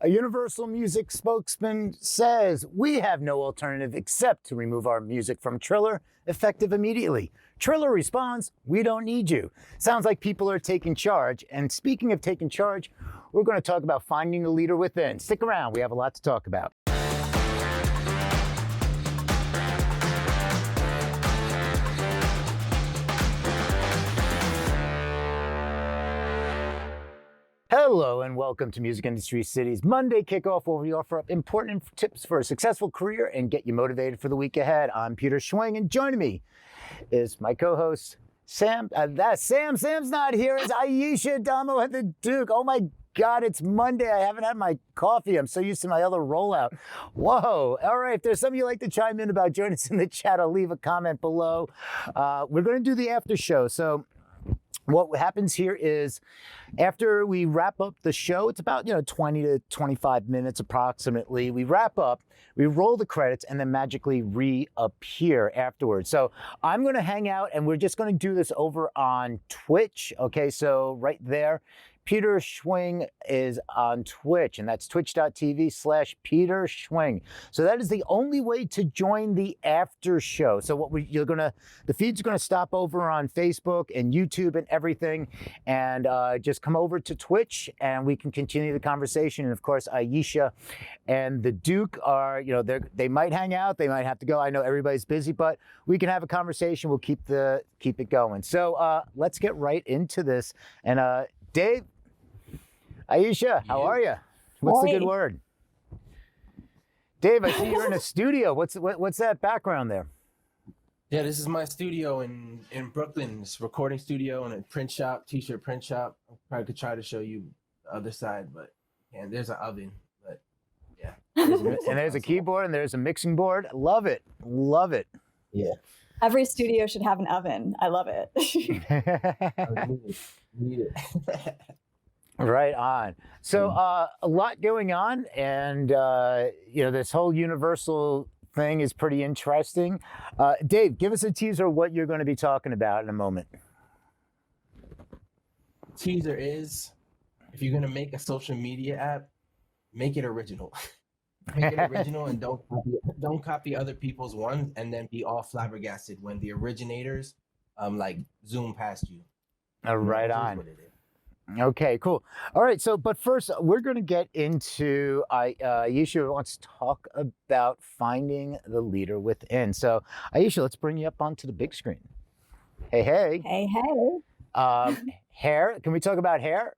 A Universal Music spokesman says, "We have no alternative except to remove our music from Triller, effective immediately." Triller responds, "We don't need you." Sounds like people are taking charge. And speaking of taking charge, we're going to talk about finding the leader within. Stick around, we have a lot to talk about. Hello and welcome to Music Industry City's Monday Kickoff, where we offer up important tips for a successful career and get you motivated for the week ahead. I'm Peter Schwing, and joining me is my co-host, Sam. Sam's not here. It's Ayesha Damo at the Duke. Oh my God, it's Monday. I haven't had my coffee. I'm so used to my other rollout. Whoa. All right. If there's something you'd like to chime in about, join us in the chat. I'll leave a comment below. We're going to do the after show. So what happens here is after we wrap up the show, it's about 20 to 25 minutes approximately. We wrap up, we roll the credits, and then magically reappear afterwards. So I'm going to hang out, and we're just going to do this over on Twitch. Okay, so right there, Peter Schwing is on Twitch, and that's twitch.tv/Peter Schwing. So that is the only way to join the after show. So the feed's gonna stop over on Facebook and YouTube and everything, and just come over to Twitch, and we can continue the conversation. And of course, Ayesha and the Duke are, they might hang out, they might have to go. I know everybody's busy, but we can have a conversation. We'll keep it going. So let's get right into this. And Dave. Ayesha, how are you? What's the good word? Dave, I see you're in a studio. What's that background there? Yeah, this is my studio in Brooklyn. It's a recording studio and a print shop, t-shirt print shop. I probably could try to show you the other side, but yeah, there's an oven. But yeah. And there's a keyboard and there's a mixing board. Love it. Love it. Yeah. Every studio should have an oven. I love it. Need it. Right on. So a lot going on, and this whole Universal thing is pretty interesting. Dave, give us a teaser of what you're going to be talking about in a moment. Teaser is, if you're going to make a social media app, make it original. Make it original and don't copy other people's ones and then be all flabbergasted when the originators zoom past you. Right on. Okay, cool. All right, but first we're going to get into Ayesha wants to talk about finding the leader within. So Ayesha, let's bring you up onto the big screen. Hey. Hey. Hair. Can we talk about hair?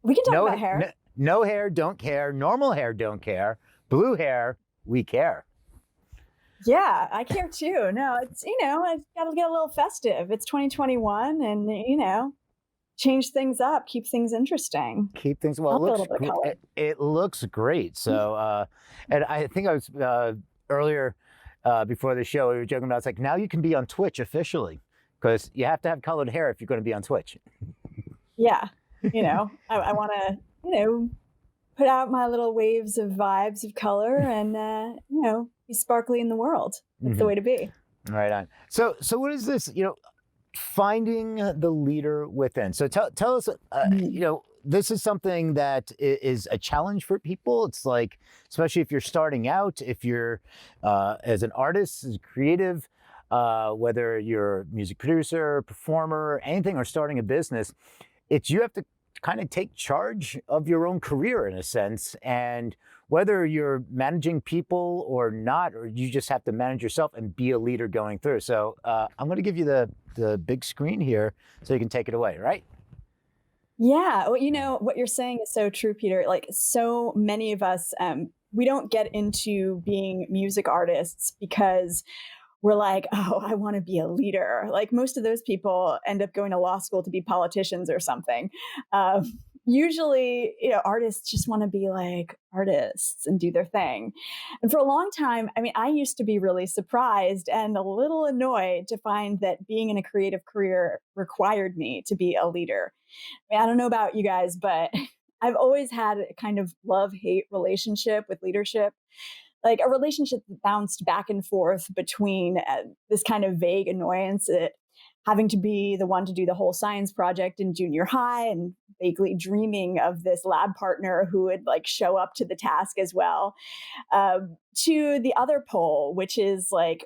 We can talk about hair. No hair, don't care. Normal hair, don't care. Blue hair, we care. Yeah, I care too. No, it's, I've got to get a little festive. It's 2021 and, change things up, keep things interesting. Keep things, it looks great. So, and I think I was earlier before the show, we were joking about, it's like, now you can be on Twitch officially because you have to have colored hair if you're going to be on Twitch. Yeah. I want to, put out my little waves of vibes of color and, be sparkly in the world. That's the way to be. Right on. So what is this, finding the leader within? So tell us, this is something that is a challenge for people. It's like, especially if you're starting out, if you're as an artist, as a creative, whether you're a music producer, performer, anything, or starting a business, you have to kind of take charge of your own career in a sense. And whether you're managing people or not, or you just have to manage yourself and be a leader going through. So I'm going to give you the big screen here so you can take it away, right? Yeah. Well, what you're saying is so true, Peter. Like so many of us, we don't get into being music artists because we're like, oh, I want to be a leader. Like most of those people end up going to law school to be politicians or something. Usually, artists just want to be like artists and do their thing. And for a long time, I used to be really surprised and a little annoyed to find that being in a creative career required me to be a leader. I don't know about you guys, but I've always had a kind of love-hate relationship with leadership. Like a relationship that bounced back and forth between this kind of vague annoyance that having to be the one to do the whole science project in junior high and vaguely dreaming of this lab partner who would like show up to the task as well, to the other pole, which is like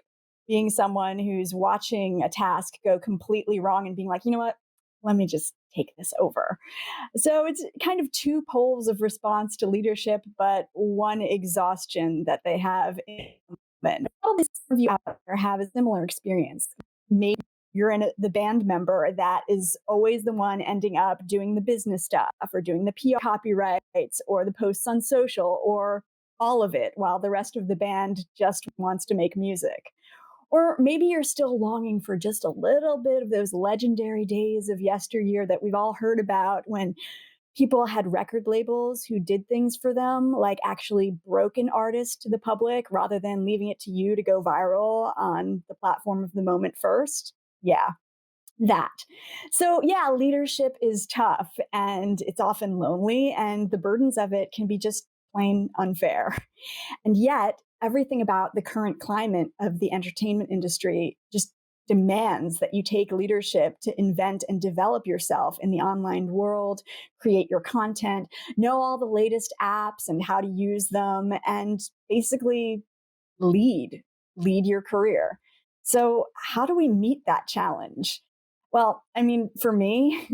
being someone who's watching a task go completely wrong and being like, you know what, let me just take this over. So it's kind of two poles of response to leadership, but one exhaustion that they have in common. Probably some of you out there have a similar experience. Maybe you're the band member that is always the one ending up doing the business stuff or doing the PR copyrights or the posts on social or all of it while the rest of the band just wants to make music. Or maybe you're still longing for just a little bit of those legendary days of yesteryear that we've all heard about when people had record labels who did things for them, like actually broke an artist to the public rather than leaving it to you to go viral on the platform of the moment first. Yeah, that. So, yeah, leadership is tough and it's often lonely, and the burdens of it can be just plain unfair. And yet, everything about the current climate of the entertainment industry just demands that you take leadership to invent and develop yourself in the online world, create your content, know all the latest apps and how to use them, and basically lead your career. So, how do we meet that challenge? Well, I mean, for me,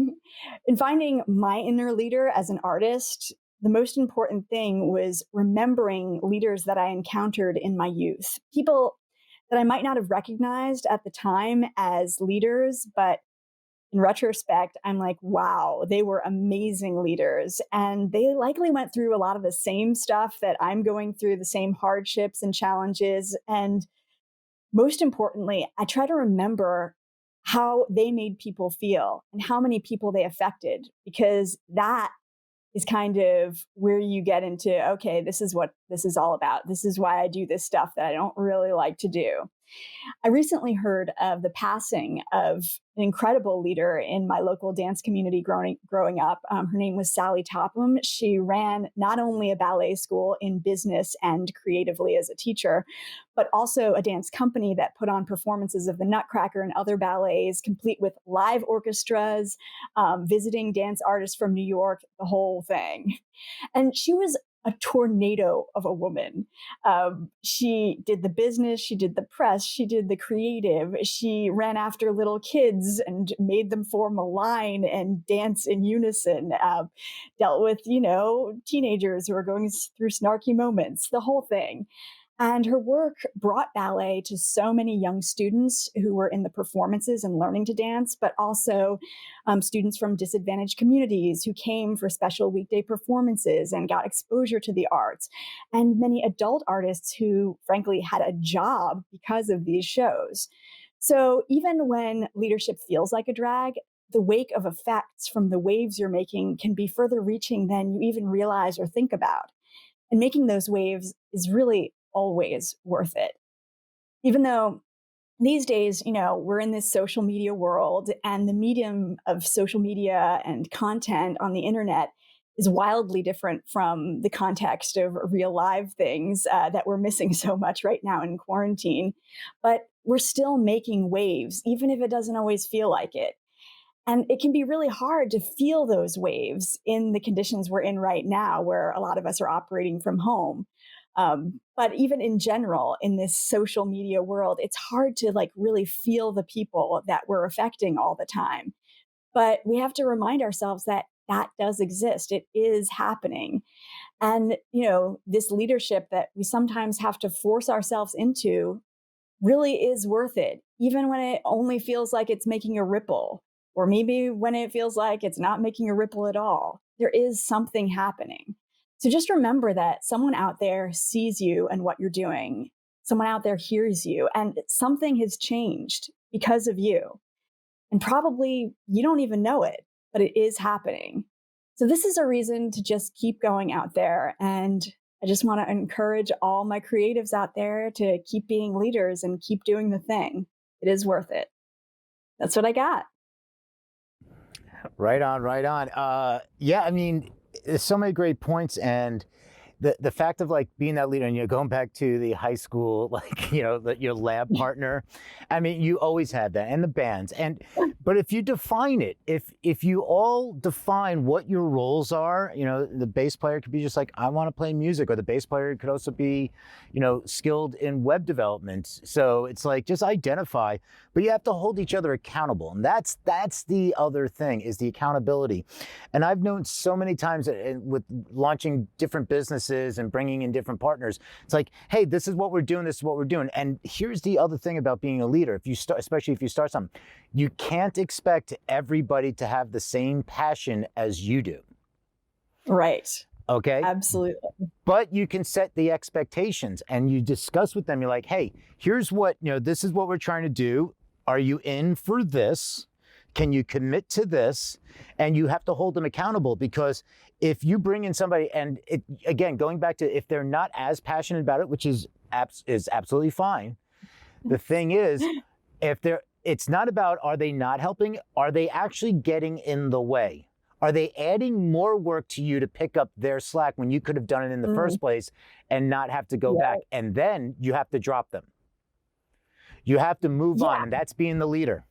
in finding my inner leader as an artist, the most important thing was remembering leaders that I encountered in my youth, people that I might not have recognized at the time as leaders, but in retrospect, I'm like, wow, they were amazing leaders. And they likely went through a lot of the same stuff that I'm going through, the same hardships and challenges. And most importantly, I try to remember how they made people feel and how many people they affected, because that is kind of where you get into, okay, this is what this is all about. This is why I do this stuff that I don't really like to do. I recently heard of the passing of an incredible leader in my local dance community growing up. Her name was Sally Topham. She ran not only a ballet school in business and creatively as a teacher, but also a dance company that put on performances of the Nutcracker and other ballets, complete with live orchestras, visiting dance artists from New York, the whole thing. And she was a tornado of a woman. She did the business, she did the press, she did the creative, she ran after little kids and made them form a line and dance in unison, dealt with, teenagers who are going through snarky moments, the whole thing. And her work brought ballet to so many young students who were in the performances and learning to dance, but also students from disadvantaged communities who came for special weekday performances and got exposure to the arts, and many adult artists who, frankly, had a job because of these shows. So even when leadership feels like a drag, the wake of effects from the waves you're making can be further reaching than you even realize or think about. And making those waves is really always worth it. Even though these days, we're in this social media world, and the medium of social media and content on the internet is wildly different from the context of real live things that we're missing so much right now in quarantine. But we're still making waves, even if it doesn't always feel like it. And it can be really hard to feel those waves in the conditions we're in right now, where a lot of us are operating from home. But even in general, in this social media world, it's hard to really feel the people that we're affecting all the time. But we have to remind ourselves that that does exist. It is happening. And, this leadership that we sometimes have to force ourselves into really is worth it, even when it only feels like it's making a ripple, or maybe when it feels like it's not making a ripple at all. There is something happening. So just remember that someone out there sees you and what you're doing. Someone out there hears you, and something has changed because of you. And probably you don't even know it, but it is happening. So this is a reason to just keep going out there. And I just want to encourage all my creatives out there to keep being leaders and keep doing the thing. It is worth it. That's what I got. Right on, right on. Yeah, I mean, there's so many great points, and the fact of like being that leader, and going back to the high school, like, your lab partner. I mean, you always had that, and the bands. But if you define it, if you all define what your roles are, the bass player could be just like, I want to play music, or the bass player could also be, skilled in web development. So it's like, just identify, but you have to hold each other accountable. And that's the other thing, is the accountability. And I've known so many times with launching different businesses and bringing in different partners, it's like, hey, this is what we're doing. This is what we're doing. And here's the other thing about being a leader. Especially if you start something, you can't expect everybody to have the same passion as you do. Right. Okay. Absolutely. But you can set the expectations, and you discuss with them. You're like, hey, here's what, this is what we're trying to do. Are you in for this? Can you commit to this? And you have to hold them accountable, because if you bring in somebody, and again, going back to, if they're not as passionate about it, which is absolutely fine. The thing is, it's not about, are they not helping? Are they actually getting in the way? Are they adding more work to you to pick up their slack when you could have done it in the first place and not have to go back? And then you have to drop them. You have to move on, and that's being the leader.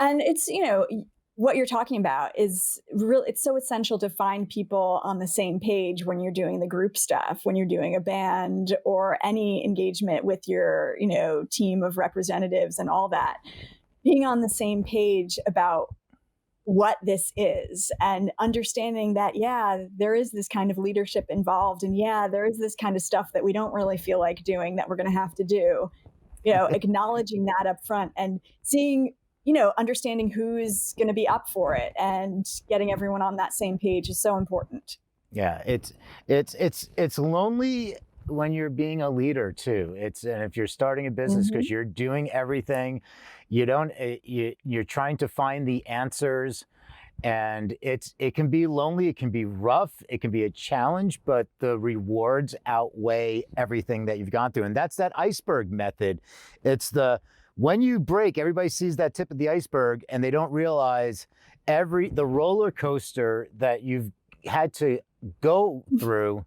And it's, what you're talking about is real. It's so essential to find people on the same page when you're doing the group stuff, when you're doing a band or any engagement with your, team of representatives and all that. Being on the same page about what this is, and understanding that, there is this kind of leadership involved, and there is this kind of stuff that we don't really feel like doing that we're going to have to do. Acknowledging that up front, and seeing, understanding who's going to be up for it, and getting everyone on that same page is so important. Yeah, it's lonely when you're being a leader too. And if you're starting a business, because you're doing everything, you're trying to find the answers, and it can be lonely, it can be rough, it can be a challenge, but the rewards outweigh everything that you've gone through. And that's that iceberg method. It's when you break, everybody sees that tip of the iceberg, and they don't realize the roller coaster that you've had to go through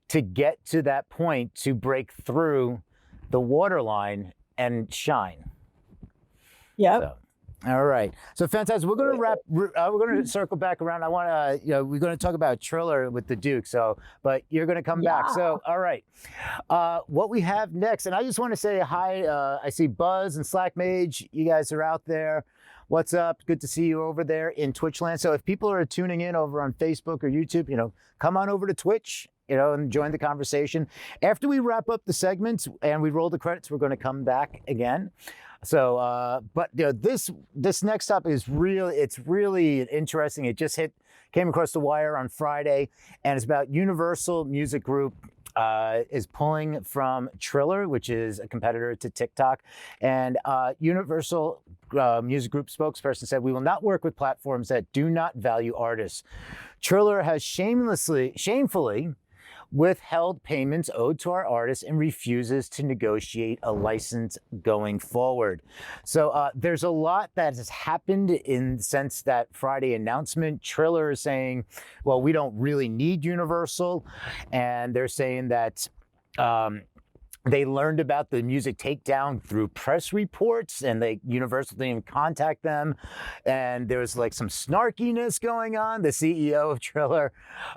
to get to that point, to break through the waterline and shine. Yep. All right. So fantastic. We're going to wrap. We're going to circle back around. I want to, we're going to talk about Triller with the Duke. But you're going to come back. So, all right. What we have next, and I just want to say hi. I see Buzz and Slack Mage. You guys are out there. What's up? Good to see you over there in Twitch land. So if people are tuning in over on Facebook or YouTube, come on over to Twitch, and join the conversation. After we wrap up the segments and we roll the credits, we're going to come back again. So, but this next topic is really interesting. It just came across the wire on Friday, and it's about Universal Music Group is pulling from Triller, which is a competitor to TikTok. And Universal Music Group spokesperson said, "We will not work with platforms that do not value artists." Triller has shamefully withheld payments owed to our artists and refuses to negotiate a license going forward. So there's a lot that has happened in the sense that Friday announcement. Triller is saying, well, we don't really need Universal. And they're saying that they learned about the music takedown through press reports, and Universal didn't even contact them. And there was like some snarkiness going on. The CEO of Triller,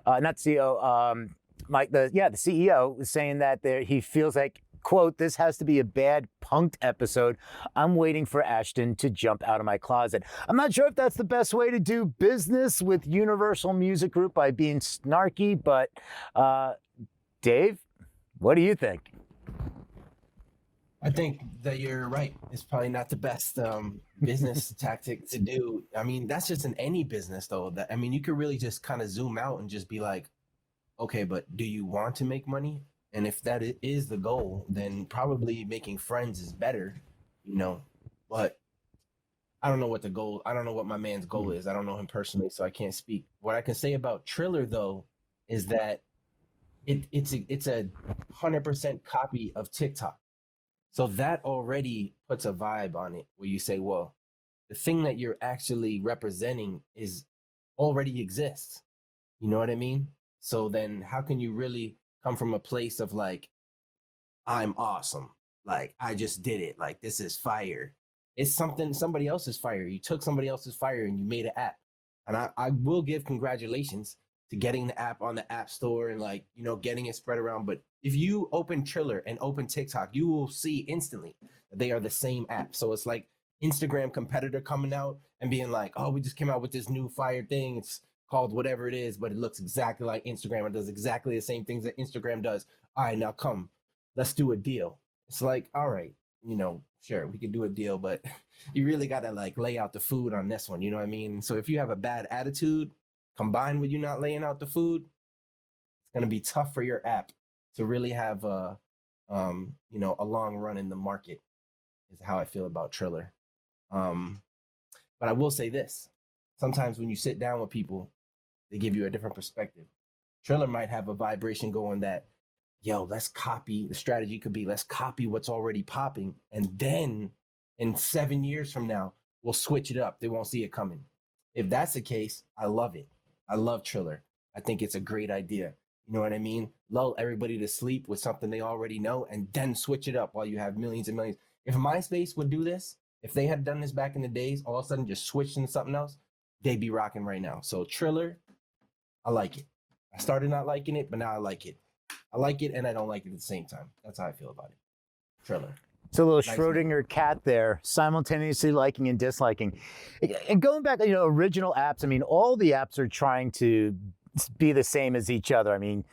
not CEO, the CEO was saying that he feels like, quote, "This has to be a bad punked episode. I'm waiting for Ashton to jump out of my closet." I'm not sure if that's the best way to do business with Universal Music Group, by being snarky, but Dave, what do you think? I think that you're right. It's probably not the best business tactic to do. I mean, that's just in any business, though. You could really just kind of zoom out and just be like, okay, but do you want to make money? And if that is the goal, then probably making friends is better, But I don't know what my man's goal is. I don't know him personally, so I can't speak. What I can say about Triller, though, is that it's a 100% copy of TikTok. So that already puts a vibe on it where you say, well, the thing that you're actually representing already exists. You know what I mean? So then how can you really come from a place of like, I'm awesome. Like I just did it. Like this is fire. It's somebody else's fire. You took somebody else's fire and you made an app. And I will give congratulations to getting the app on the app store and like, getting it spread around. But if you open Triller and open TikTok, you will see instantly that they are the same app. So it's like Instagram competitor coming out and being like, oh, we just came out with this new fire thing. It's called whatever it is, but it looks exactly like Instagram. It does exactly the same things that Instagram does. All right, now come, let's do a deal. It's like, all right, sure, we can do a deal, but you really got to like lay out the food on this one. You know what I mean? So if you have a bad attitude combined with you not laying out the food, it's going to be tough for your app to really have a long run in the market is how I feel about Triller. But I will say this, sometimes when you sit down with people, they give you a different perspective. Triller might have a vibration going that, let's copy. The strategy could be, let's copy what's already popping. And then in 7 years from now, we'll switch it up. They won't see it coming. If that's the case, I love it. I love Triller. I think it's a great idea. You know what I mean? Lull everybody to sleep with something they already know and then switch it up while you have millions and millions. If MySpace would do this, if they had done this back in the days, all of a sudden just switched into something else, they'd be rocking right now. So Triller, I like it. I started not liking it, but now I like it. I like it and I don't like it at the same time. That's how I feel about it. Triller. It's a little nice Schrodinger cat there, simultaneously liking and disliking. And going back, original apps, I mean, all the apps are trying to be the same as each other. I mean,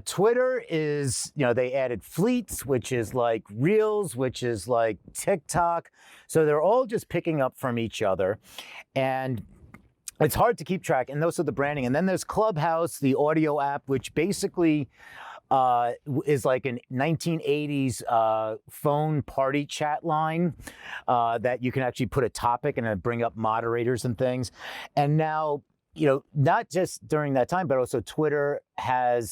Twitter is, they added Fleets, which is like Reels, which is like TikTok. So they're all just picking up from each other. And it's hard to keep track. And those are the branding. And then there's Clubhouse, the audio app, which basically is like a 1980s phone party chat line that you can actually put a topic and bring up moderators and things. And now, not just during that time, but also Twitter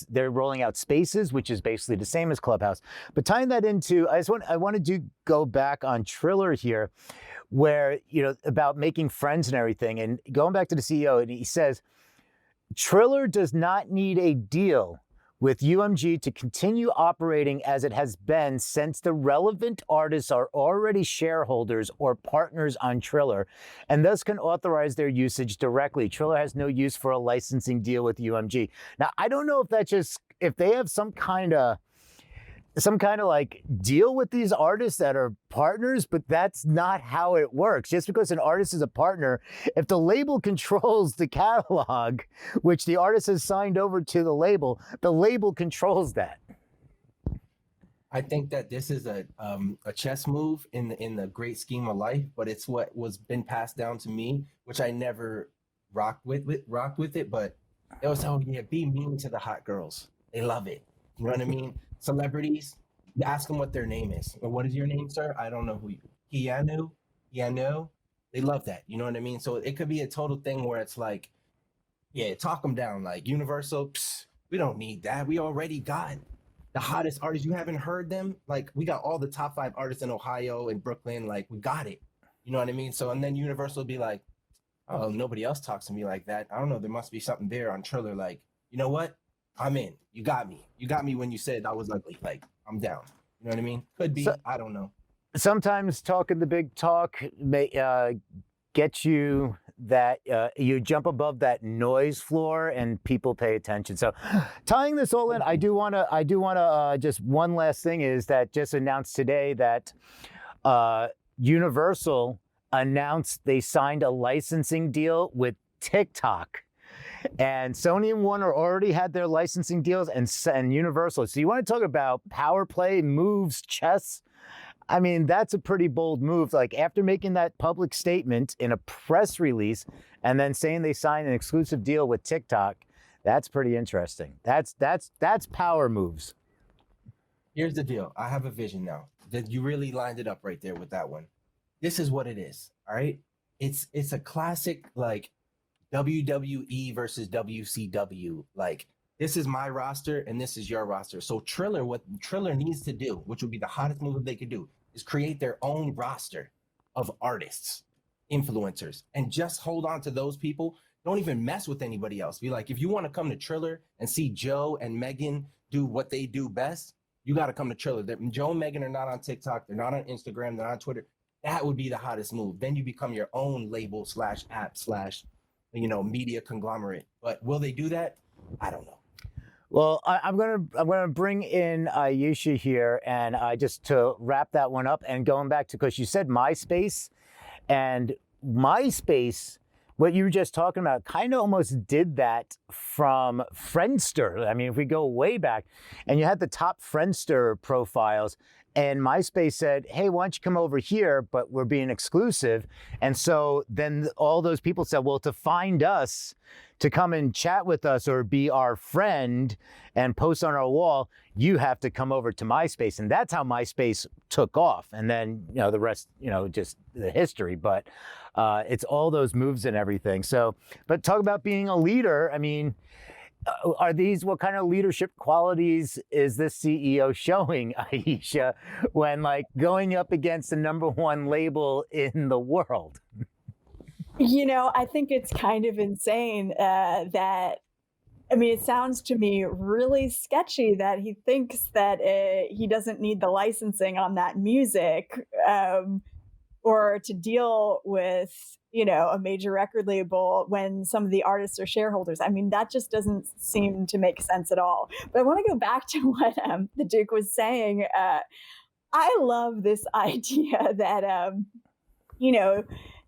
they're rolling out Spaces, which is basically the same as Clubhouse. But tying that into, I wanted to go back on Triller here, where, about making friends and everything. And going back to the CEO, and he says, Triller does not need a deal with UMG to continue operating as it has been since the relevant artists are already shareholders or partners on Triller and thus can authorize their usage directly. Triller has no use for a licensing deal with UMG. Now, I don't know if they have some kind of like deal with these artists that are partners, but that's not how it works. Just because an artist is a partner, if the label controls the catalog, which the artist has signed over to the label controls that. I think that this is a chess move in the great scheme of life, but it's what was been passed down to me, which I never rocked with it, but it was, be mean to the hot girls. They love it. You know what I mean? Celebrities, you ask them what their name is. Or what is your name, sir? I don't know who you. Keanu. They love that. You know what I mean? So it could be a total thing where it's like, talk them down. Like Universal, we don't need that. We already got the hottest artists. You haven't heard them? Like we got all the top 5 artists in Ohio and Brooklyn. Like we got it. You know what I mean? So and then Universal will be like, oh, nobody else talks to me like that. I don't know. There must be something there on Triller. Like, you know what? I'm in. You got me. You got me when you said I was ugly. Like, I'm down. You know what I mean? Could be. I don't know. Sometimes talking the big talk may get you that you jump above that noise floor and people pay attention. So tying this all in, I do want to just one last thing is that just announced today that Universal announced they signed a licensing deal with TikTok. And Sony and Warner already had their licensing deals and Universal. So you want to talk about power play, moves, chess? I mean, that's a pretty bold move. Like after making that public statement in a press release and then saying they signed an exclusive deal with TikTok, that's pretty interesting. That's power moves. Here's the deal. I have a vision now. That you really lined it up right there with that one. This is what it is. All right. It's a classic like WWE versus WCW. Like this is my roster and this is your roster. So Triller, what Triller needs to do, which would be the hottest move they could do, is create their own roster of artists, influencers, and just hold on to those people don't even mess with anybody else. Be like, if you want to come to Triller and see Joe and Megan do what they do best, you got to come to Triller. Joe and Megan are not on TikTok. They're not on Instagram. They're not on Twitter. That would be the hottest move. Then you become your own label / app / media conglomerate. But will they do that? I don't know. Well, I'm gonna bring in Ayesha here, and just to wrap that one up, and going back to, because you said MySpace, and MySpace, what you were just talking about, kind of almost did that from Friendster. I mean, if we go way back, and you had the top Friendster profiles, and MySpace said, hey, why don't you come over here, but we're being exclusive. And so then all those people said, well, to find us, to come and chat with us or be our friend and post on our wall, you have to come over to MySpace. And that's how MySpace took off. And then, the rest, just the history. But it's all those moves and everything. So, but talk about being a leader. I mean, what kind of leadership qualities is this CEO showing, Ayesha, when going up against the #1 label in the world? I think it's kind of insane that, it sounds to me really sketchy that he thinks that he doesn't need the licensing on that music or to deal with, a major record label when some of the artists are shareholders. That just doesn't seem to make sense at all. But I want to go back to what the Duke was saying. I love this idea that,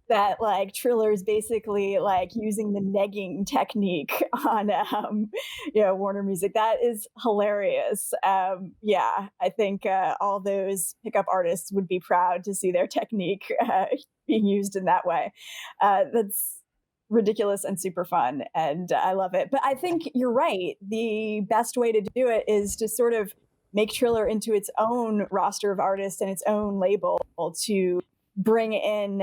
that Triller is basically using the negging technique on Warner Music. That is hilarious. I think all those pickup artists would be proud to see their technique being used in that way. That's ridiculous and super fun, and I love it. But I think you're right. The best way to do it is to sort of make Triller into its own roster of artists and its own label to bring in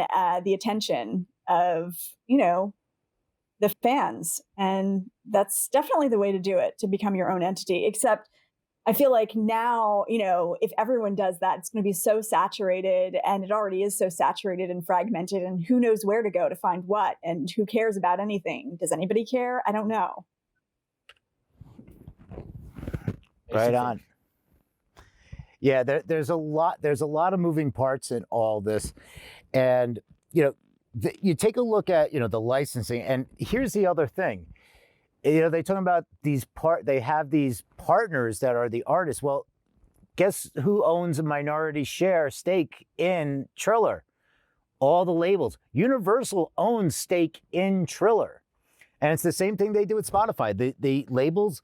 the attention of, the fans. And that's definitely the way to do it, to become your own entity. Except I feel like now, if everyone does that, it's going to be so saturated, and it already is so saturated and fragmented, and who knows where to go to find what, and who cares about anything? Does anybody care? I don't know. Right on. Yeah, there's a lot of moving parts in all this, and you take a look at the licensing, and here's the other thing. They talk about they have these partners that are the artists. Well, guess who owns a minority stake in Triller? All the labels. Universal owns stake in Triller, and it's the same thing they do with Spotify. The labels,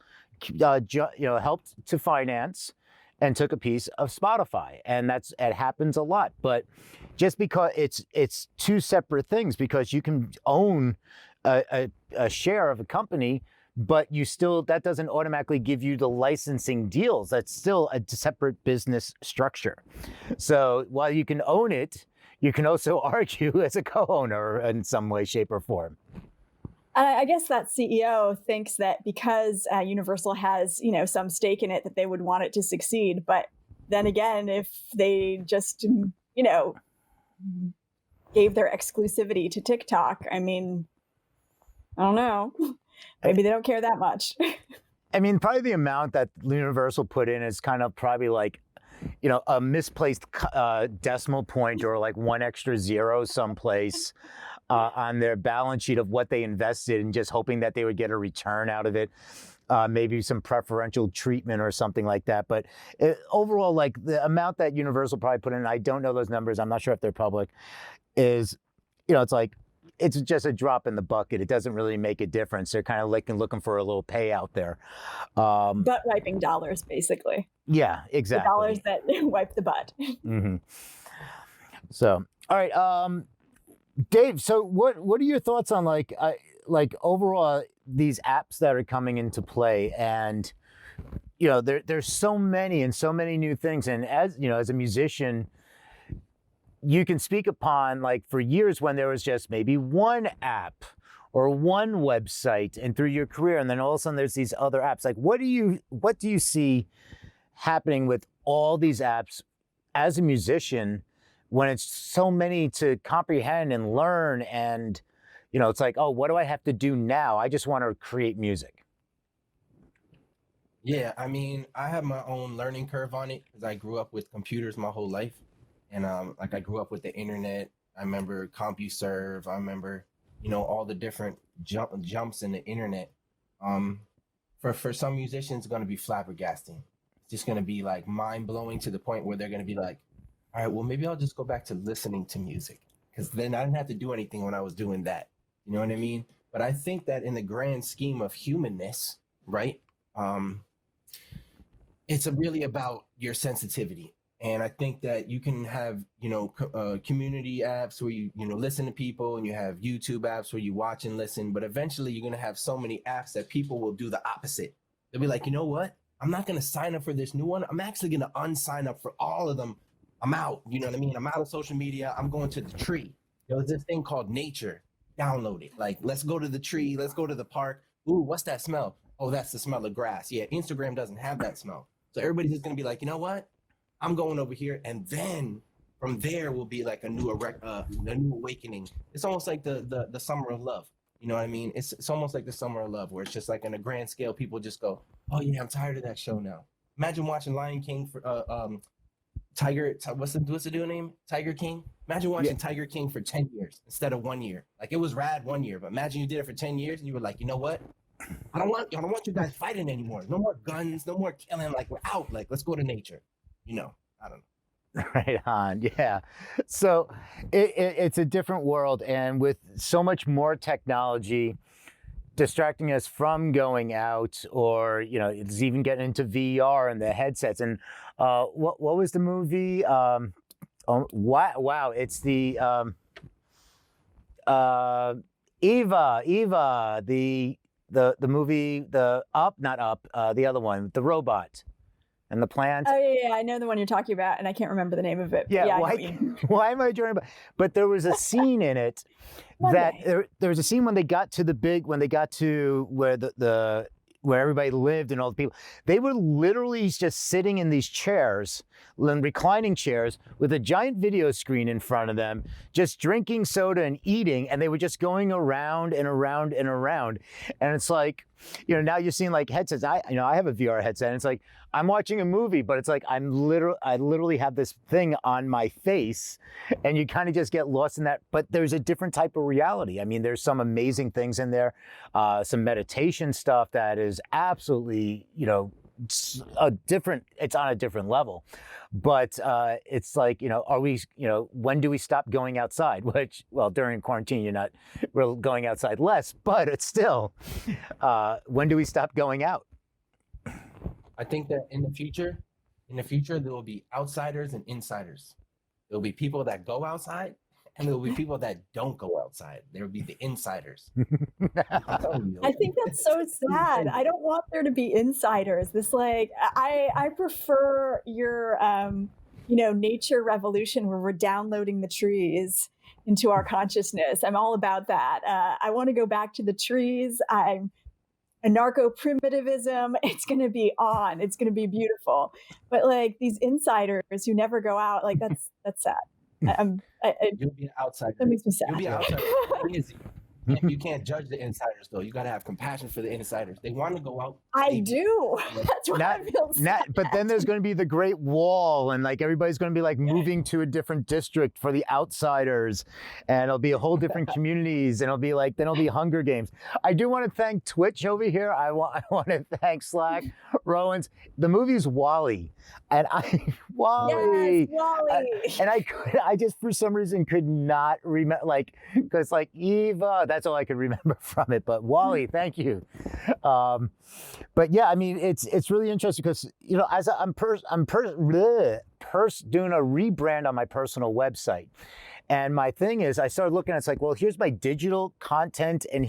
helped to finance and took a piece of Spotify. And it happens a lot. But just because it's two separate things, because you can own a share of a company, but that doesn't automatically give you the licensing deals. That's still a separate business structure. So while you can own it, you can also argue as a co-owner in some way, shape, or form. I guess that CEO thinks that because Universal has, some stake in it, that they would want it to succeed. But then again, if they just, gave their exclusivity to TikTok, I don't know. Maybe they don't care that much. Probably the amount that Universal put in is kind of probably a misplaced decimal point, or one extra zero someplace on their balance sheet of what they invested, and just hoping that they would get a return out of it. Maybe some preferential treatment or something like that. But overall, the amount that Universal probably put in, I don't know those numbers, I'm not sure if they're public, is, it's just a drop in the bucket. It doesn't really make a difference. They're kind of looking for a little payout there. Butt wiping dollars, basically. Yeah, exactly. The dollars that wipe the butt. Mm-hmm. So, all right, Dave. So, what are your thoughts on overall these apps that are coming into play? And there's so many and so many new things. And as as a musician, you can speak upon for years when there was just maybe one app or one website, and through your career, and then all of a sudden there's these other apps. What do you see happening with all these apps as a musician, when it's so many to comprehend and learn, and it's like, oh, what do I have to do now? I just want to create music. Yeah, I mean, I have my own learning curve on it because I grew up with computers my whole life, and like I grew up with the internet. I remember CompuServe. I remember, all the different jumps in the internet. Um, for some musicians, it's going to be flabbergasting. It's just going to be like mind blowing to the point where they're going to be like, all right, well, maybe I'll just go back to listening to music because then I didn't have to do anything when I was doing that. You know what I mean? But I think that in the grand scheme of humanness, right? It's really about your sensitivity. And I think that you can have, community apps where you listen to people, and you have YouTube apps where you watch and listen. But eventually you're going to have so many apps that people will do the opposite. They'll be like, you know what? I'm not going to sign up for this new one. I'm actually going to unsign up for all of them. I'm out. You know what I mean? I'm out of social media. I'm going to the tree. There's this thing called nature. Download it. Like, let's go to the tree. Let's go to the park. Ooh, what's that smell? Oh, that's the smell of grass. Yeah, Instagram doesn't have that smell. So everybody's just going to be like, you know what? I'm going over here. And then from there will be like a new awakening. It's almost like the summer of love. You know what I mean? It's almost like the summer of love, where it's just like, in a grand scale, people just go, oh yeah, I'm tired of that show now. Imagine watching Lion King for what's the dude name? Tiger King. Imagine watching Tiger King for 10 years instead of 1 year. Like, it was rad 1 year, but imagine you did it for 10 years and you were like, you know what? I don't want you guys fighting anymore. No more guns, no more killing. Like, we're out. Like, let's go to nature. I don't know. Right on. Yeah. So it's a different world, and with so much more technology distracting us from going out, or it's even getting into VR and the headsets. And what was the movie? Wow, it's the Eva, the movie, the Up, not Up, the other one, the robot and the plant. Oh yeah, I know the one you're talking about, and I can't remember the name of it. Yeah, why am I drawing about? But there was a scene in it that there was a scene when they got to where where everybody lived and all the people, they were literally just sitting in these chairs, reclining chairs, with a giant video screen in front of them, just drinking soda and eating, and they were just going around and around and around. And it's like, now you're seeing like headsets. I have a VR headset, and it's like I'm watching a movie, but it's like I literally have this thing on my face, and you kind of just get lost in that. But there's a different type of reality. I mean, there's some amazing things in there, some meditation stuff that is absolutely, it's on a different level. But it's like, are we, when do we stop going outside? Which, well, during quarantine, we're going outside less, but it's still, when do we stop going out? I think that in the future, there will be outsiders and insiders. There will be people that go outside, and there will be people that don't go outside. There will be the insiders. I think that's so sad. I don't want there to be insiders. I prefer your, nature revolution, where we're downloading the trees into our consciousness. I'm all about that. I want to go back to the trees. I'm anarcho-primitivism. It's going to be on. It's going to be beautiful. But like these insiders who never go out, like that's sad. You'll be an outsider. That makes me sad. You'll be an outsider. You can't judge the insiders, though. You got to have compassion for the insiders. They want to go out. I do. That's why I feel sad. But then there's going to be the Great Wall, and like everybody's going to be like moving to a different district for the outsiders, and it'll be a whole different communities, and then it'll be Hunger Games. I do want to thank Twitch over here. I want to thank Slack, Rowan's. The movie's WALL-E, and WALL-E. Yes, WALL-E. And I just for some reason could not remember, because Eva. That's all I could remember from it. But WALL-E, thank you. But yeah, I mean, it's really interesting because as I'm doing a rebrand on my personal website, and my thing is, I started looking at it's like, well, here's my digital content, and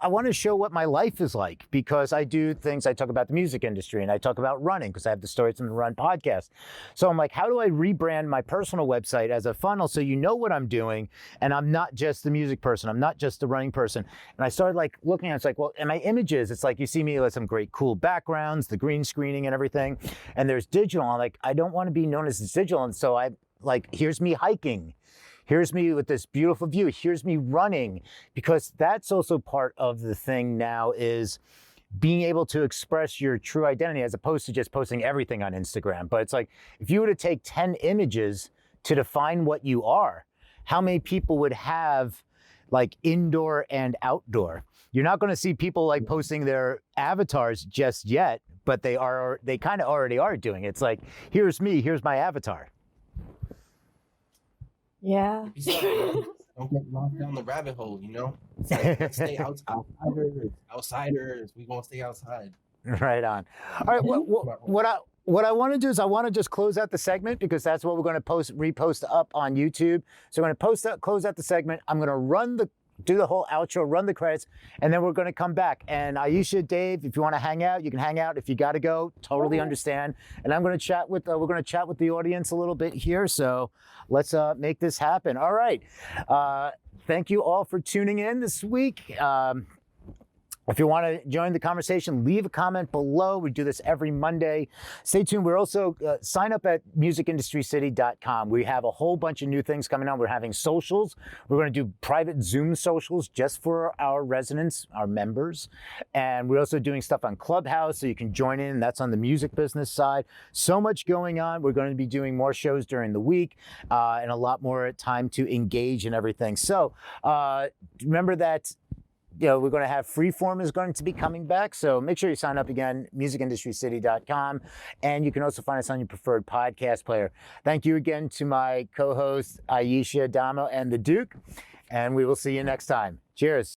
I want to show what my life is like, because I do things. I talk about the music industry, and I talk about running, because I have the Stories from the Run podcast. So I'm like, how do I rebrand my personal website as a funnel so what I'm doing, and I'm not just the music person, I'm not just the running person. And I started looking at it, it's like, well, in my images, it's like you see me with some great cool backgrounds, the green screening and everything, and there's digital. I'm like, I don't want to be known as digital, and so I here's me hiking. Here's me with this beautiful view. Here's me running, because that's also part of the thing now, is being able to express your true identity as opposed to just posting everything on Instagram. But it's like, if you were to take 10 images to define what you are, how many people would have like indoor and outdoor? You're not going to see people like posting their avatars just yet, but they kind of already are doing it. It's like, here's me, here's my avatar. Yeah. Don't get lost down the rabbit hole, you know? It's like, let's stay outsiders. We gonna stay outside. Right on. All right. What I want to do is I want to just close out the segment, because that's what we're going to repost up on YouTube. So I'm going to close out the segment. I'm going to do the whole outro, run the credits, and then we're going to come back. And Ayesha, Dave, if you want to hang out, you can hang out. If you got to go, totally understand. And I'm going to chat with we're going to chat with the audience a little bit here. So let's make this happen. All right. Thank you all for tuning in this week. If you want to join the conversation, leave a comment below. We do this every Monday. Stay tuned. We're also sign up at musicindustrycity.com. We have a whole bunch of new things coming on. We're having socials. We're going to do private Zoom socials just for our residents, our members. And we're also doing stuff on Clubhouse, so you can join in. That's on the music business side. So much going on. We're going to be doing more shows during the week and a lot more time to engage and everything. So remember that, we're going to have Freeform is going to be coming back. So make sure you sign up again, musicindustrycity.com. And you can also find us on your preferred podcast player. Thank you again to my co-hosts, Ayesha, Damo, and the Duke. And we will see you next time. Cheers.